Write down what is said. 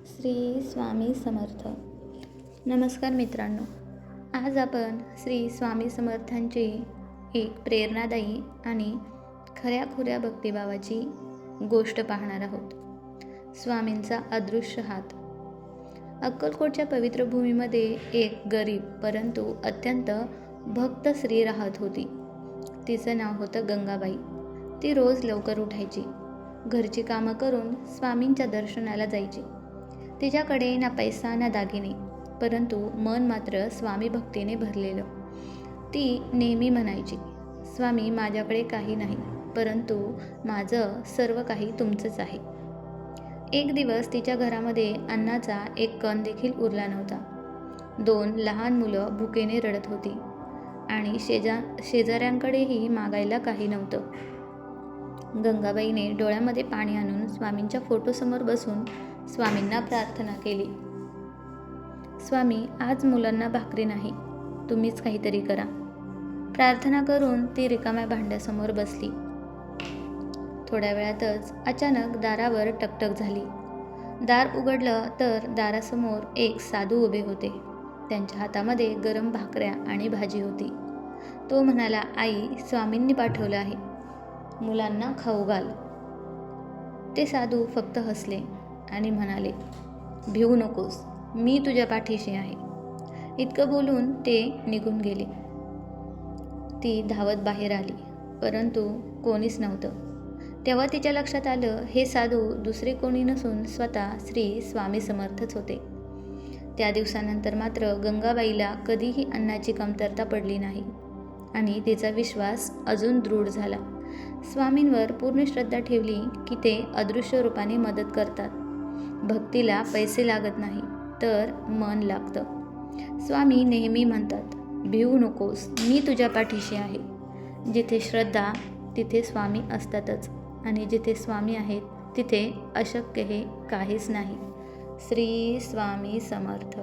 श्री स्वामी समर्थ. नमस्कार मित्रांनो, आज आपण श्री स्वामी समर्थांची एक प्रेरणादायी आणि खऱ्याखुऱ्या भक्तिभावाची गोष्ट पाहणार आहोत. स्वामींचा अदृश्य हात. अक्कलकोटच्या पवित्र भूमीमध्ये एक गरीब परंतु अत्यंत भक्त स्त्री राहत होती. तिचं नाव होतं गंगाबाई. ती रोज लवकर उठायची, घरची कामं करून स्वामींच्या दर्शनाला जायची. तिच्याकडे ना पैसा ना दागिने, परंतु मन मात्र स्वामी भक्तीने भरलेलं. ती नेहमी म्हणायची, स्वामी माझ्याकडे काही नाही, परंतु माझं सर्व काही तुमचंच आहे. एक दिवस तिच्या घरामध्ये अन्नाचा एक कण देखील उरला नव्हता. 2 लहान मुलं भुकेने रडत होती आणि शेजाऱ्यांकडेही मागायला काही नव्हतं. गंगाबाईने डोळ्यामध्ये पाणी आणून स्वामींच्या फोटोसमोर बसून स्वामींना प्रार्थना केली. स्वामी, आज मुलांना भाकरी नाही, तुम्हीच काहीतरी करा. प्रार्थना करून ती रिकाम्या भांड्यासमोर बसली. थोड्या वेळातच अचानक दारावर टकटक झाली. दार उघडलं तर दारासमोर एक साधू उभे होते. त्यांच्या हातामध्ये गरम भाकऱ्या आणि भाजी होती. तो म्हणाला, आई, स्वामींनी पाठवलं आहे, मुलांना खाऊ घाल. ते साधू फक्त हसले आणि म्हणाले, भिवू नकोस, मी तुझ्या पाठीशी आहे. इतकं बोलून ते निघून गेले. ती धावत बाहेर आली, परंतु कोणीच नव्हतं. तेव्हा तिच्या लक्षात आलं, हे साधू दुसरे कोणी नसून स्वतः श्री स्वामी समर्थच होते. त्या दिवसानंतर मात्र गंगाबाईला कधीही अन्नाची कमतरता पडली नाही आणि तिचा विश्वास अजून दृढ झाला. स्वामींवर पूर्ण श्रद्धा ठेवली की ते अदृश्य रूपाने मदत करतात. भक्तीला पैसे लागत नाही, तर मन लागतं. स्वामी नेहमी म्हणतात, भिवू नकोस, मी तुझ्या पाठीशी आहे. जिथे श्रद्धा तिथे स्वामी असतातच, आणि जिथे स्वामी आहेत तिथे अशक्य हे काहीच नाही. श्री स्वामी समर्थ.